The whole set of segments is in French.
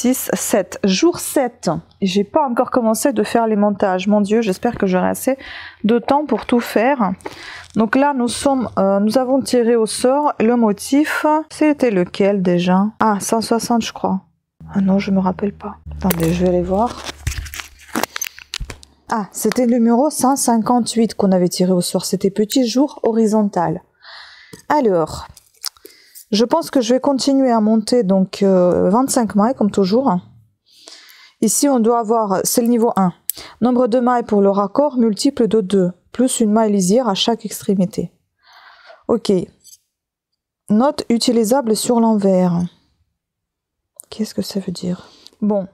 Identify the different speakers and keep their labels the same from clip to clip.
Speaker 1: 6, 7. Jour 7. J'ai pas encore commencé de faire les montages. Mon Dieu, j'espère que j'aurai assez de temps pour tout faire. Donc là, nous avons tiré au sort le motif. C'était lequel déjà? Ah, 160 je crois. Ah non, je me rappelle pas. Attendez, je vais aller voir. Ah, c'était le numéro 158 qu'on avait tiré au sort. C'était petit jour horizontal. Alors, je pense que je vais continuer à monter donc 25 mailles comme toujours. Ici, on doit avoir, c'est le niveau 1. Nombre de mailles pour le raccord multiple de 2, plus une maille lisière à chaque extrémité. Ok. Note utilisable sur l'envers. Qu'est-ce que ça veut dire? Bon.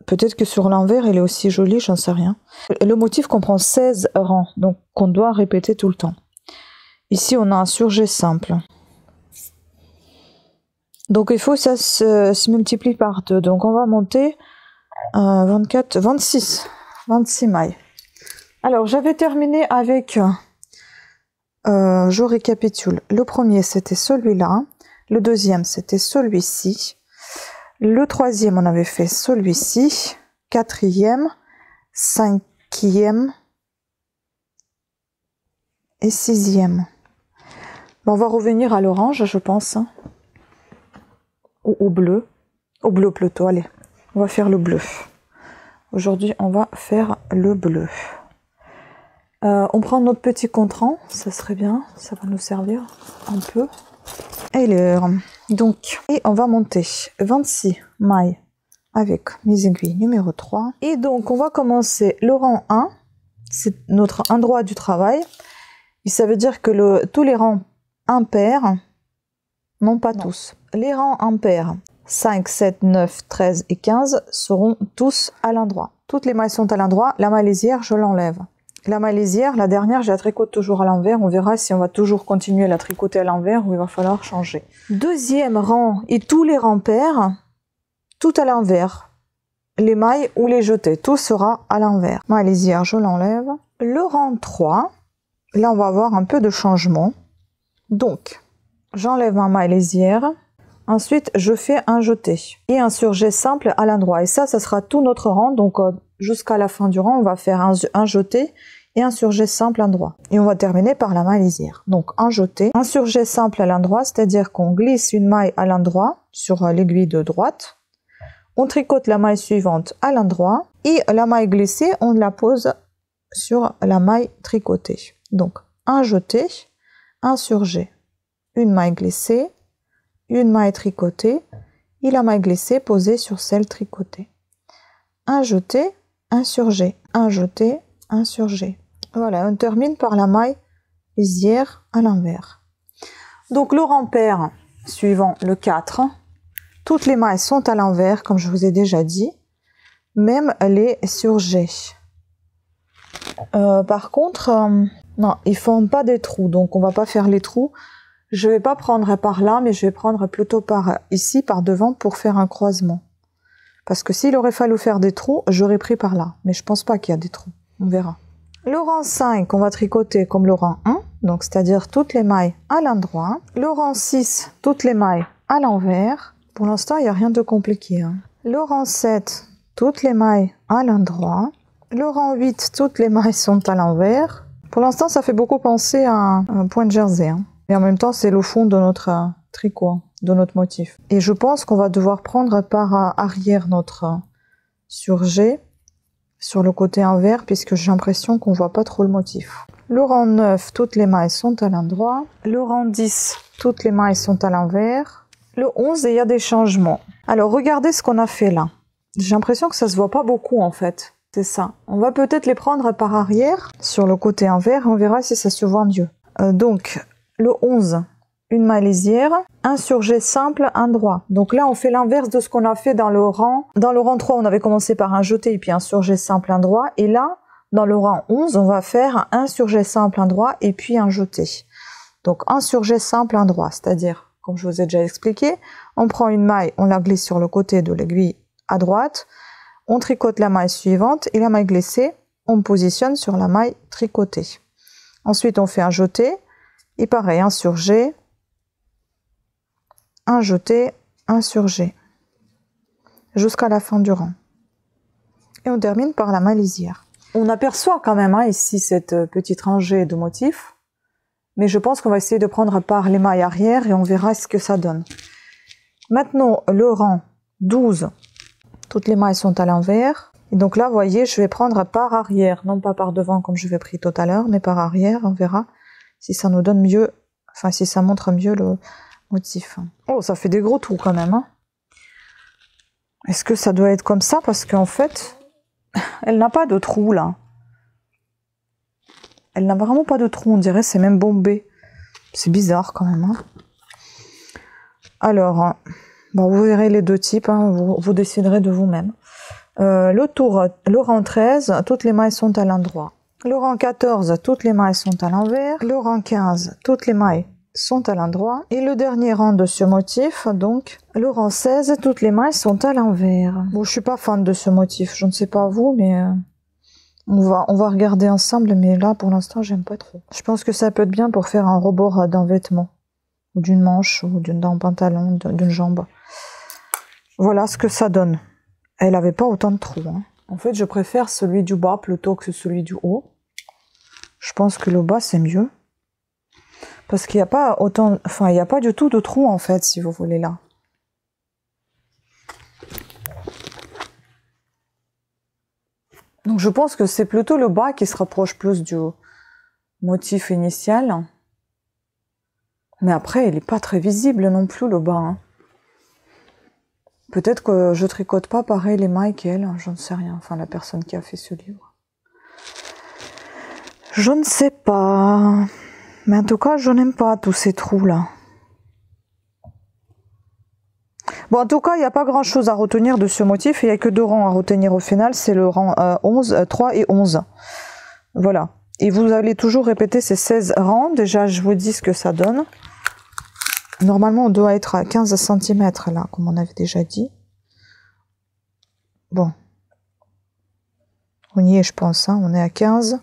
Speaker 1: Peut-être que sur l'envers, il est aussi joli, j'en sais rien. Le motif comprend 16 rangs, donc qu'on doit répéter tout le temps. Ici, on a un surjet simple. Donc, il faut que ça se multiplie par 2. Donc, on va monter 26 mailles. Alors, j'avais terminé avec... je récapitule. Le premier, c'était celui-là. Le deuxième, c'était celui-ci. Le troisième, on avait fait celui-ci, quatrième, cinquième et sixième. Bon, on va revenir à l'orange, je pense, hein. Ou au bleu plutôt, allez, on va faire le bleu. Aujourd'hui, on va faire le bleu. On prend notre petit contrant, ça serait bien, ça va nous servir un peu. Et l'heure. Donc, et on va monter 26 mailles avec mes aiguilles numéro 3. Et donc, on va commencer le rang 1. C'est notre endroit du travail. Et ça veut dire que tous les rangs impairs, non pas tous, les rangs impairs 5, 7, 9, 13 et 15 seront tous à l'endroit. Toutes les mailles sont à l'endroit. La maille lisière, je l'enlève. La maille lisière, la dernière, je la tricote toujours à l'envers. On verra si on va toujours continuer à la tricoter à l'envers ou il va falloir changer. Deuxième rang et tous les rangs pairs, tout à l'envers. Les mailles ou les jetés, tout sera à l'envers. Maille lisière, je l'enlève. Le rang 3, là on va avoir un peu de changement. Donc, j'enlève ma maille lisière. Ensuite, je fais un jeté et un surjet simple à l'endroit. Et ça sera tout notre rang. Donc, jusqu'à la fin du rang, on va faire un jeté et un surjet simple à l'endroit. Et on va terminer par la maille lisière. Donc, un jeté, un surjet simple à l'endroit, c'est-à-dire qu'on glisse une maille à l'endroit sur l'aiguille de droite. On tricote la maille suivante à l'endroit et la maille glissée, on la pose sur la maille tricotée. Donc, un jeté, un surjet, une maille glissée, une maille tricotée et la maille glissée posée sur celle tricotée. Un jeté, un surjet, un jeté, un surjet. Voilà, on termine par la maille lisière à l'envers. Donc le rang pair suivant le 4, toutes les mailles sont à l'envers comme je vous ai déjà dit, même les surjets. Par contre, non, ils font pas des trous, donc on va pas faire les trous. Je vais pas prendre par là, mais je vais prendre plutôt par ici, par devant, pour faire un croisement. Parce que s'il aurait fallu faire des trous, j'aurais pris par là. Mais je pense pas qu'il y a des trous. On verra. Le rang 5, on va tricoter comme le rang 1. Donc, c'est-à-dire toutes les mailles à l'endroit. Le rang 6, toutes les mailles à l'envers. Pour l'instant, il n'y a rien de compliqué, hein. Le rang 7, toutes les mailles à l'endroit. Le rang 8, toutes les mailles sont à l'envers. Pour l'instant, ça fait beaucoup penser à un point de jersey, hein. Et en même temps, c'est le fond de notre tricot, de notre motif. Et je pense qu'on va devoir prendre par arrière notre surjet sur le côté envers, puisque j'ai l'impression qu'on voit pas trop le motif. Le rang 9, toutes les mailles sont à l'endroit. Le rang 10, toutes les mailles sont à l'envers. Le 11, il y a des changements. Alors, regardez ce qu'on a fait là. J'ai l'impression que ça se voit pas beaucoup, en fait. C'est ça. On va peut-être les prendre par arrière, sur le côté envers, et on verra si ça se voit mieux. Donc, le 11, une maille lisière, un surjet simple, un droit. Donc là, on fait l'inverse de ce qu'on a fait dans le rang. Dans le rang 3, on avait commencé par un jeté et puis un surjet simple, un droit. Et là, dans le rang 11, on va faire un surjet simple, un droit et puis un jeté. Donc un surjet simple, un droit. C'est-à-dire, comme je vous ai déjà expliqué, on prend une maille, on la glisse sur le côté de l'aiguille à droite. On tricote la maille suivante et la maille glissée, on positionne sur la maille tricotée. Ensuite, on fait un jeté. Et pareil, un surjet, un jeté, un surjet. jusqu'à la fin du rang. Et on termine par la maille lisière. On aperçoit quand même ici cette petite rangée de motifs, mais je pense qu'on va essayer de prendre par les mailles arrière et on verra ce que ça donne. Maintenant, le rang 12, toutes les mailles sont à l'envers. Et donc là, vous voyez, je vais prendre par arrière, non pas par devant comme je vais pris tout à l'heure, mais par arrière. On verra si ça nous donne mieux, enfin si ça montre mieux le motif. Oh, ça fait des gros trous quand même. Hein. Est-ce que ça doit être comme ça? Parce qu'en fait, elle n'a pas de trou là. Elle n'a vraiment pas de trou, on dirait c'est même bombé. C'est bizarre quand même. Hein. Alors, bon, vous verrez les deux types, hein, vous déciderez de vous-même. Le rang 13, toutes les mailles sont à l'endroit. Le rang 14, toutes les mailles sont à l'envers. Le rang 15, toutes les mailles sont à l'endroit. Et le dernier rang de ce motif, donc, le rang 16, toutes les mailles sont à l'envers. Bon, je suis pas fan de ce motif, je ne sais pas vous, mais on va regarder ensemble, mais là, pour l'instant, j'aime pas trop. Je pense que ça peut être bien pour faire un rebord d'un vêtement, ou d'une manche, ou d'un pantalon, d'une jambe. Voilà ce que ça donne. Elle avait pas autant de trous. Hein. En fait, je préfère celui du bas plutôt que celui du haut. Je pense que le bas, c'est mieux. Parce qu'il n'y a pas autant... Enfin, il n'y a pas du tout de trous, en fait, si vous voulez, là. Donc, je pense que c'est plutôt le bas qui se rapproche plus du motif initial. Mais après, il n'est pas très visible non plus, le bas. Hein. Peut-être que je tricote pas pareil les mailles qu'elle, je ne sais rien. Enfin, la personne qui a fait ce livre. Je ne sais pas. Mais en tout cas, je n'aime pas tous ces trous-là. Bon, en tout cas, il n'y a pas grand-chose à retenir de ce motif. Il n'y a que 2 rangs à retenir au final. C'est le rang 3 et 11. Voilà. Et vous allez toujours répéter ces 16 rangs. Déjà, je vous dis ce que ça donne. Normalement, on doit être à 15 cm là, comme on avait déjà dit. Bon. On y est, je pense. Hein, on est à 15.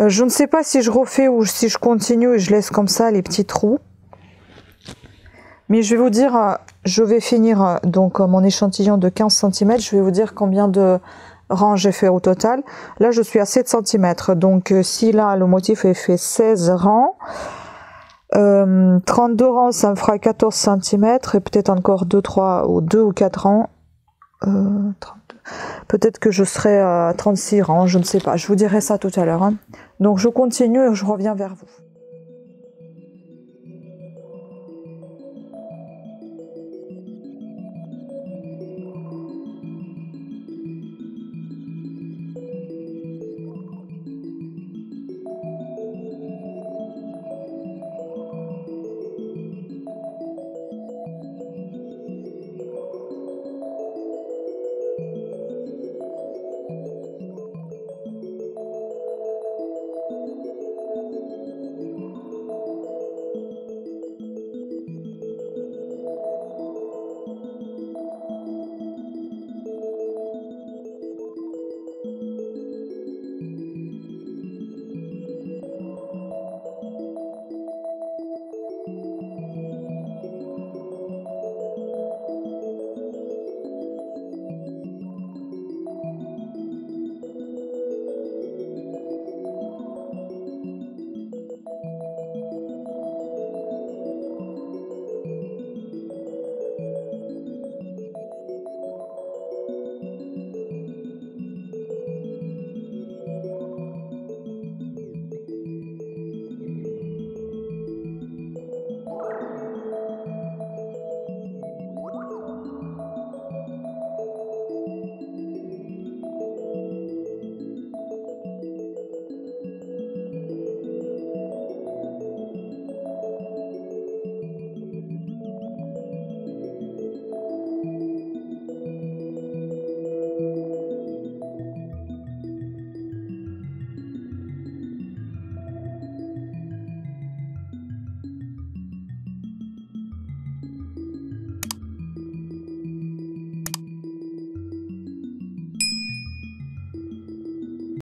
Speaker 1: Je ne sais pas si je refais ou si je continue et je laisse comme ça les petits trous. Mais je vais vous dire, je vais finir donc mon échantillon de 15 cm. Je vais vous dire combien de rangs j'ai fait au total. Là, je suis à 7 cm. Donc, si là, le motif est fait 16 rangs, 32 rangs, ça me fera 14 cm. Et peut-être encore 2 ou 4 rangs. 32. Peut-être que je serai à 36 rangs, je ne sais pas. Je vous dirai ça tout à l'heure. Hein. Donc, je continue et je reviens vers vous.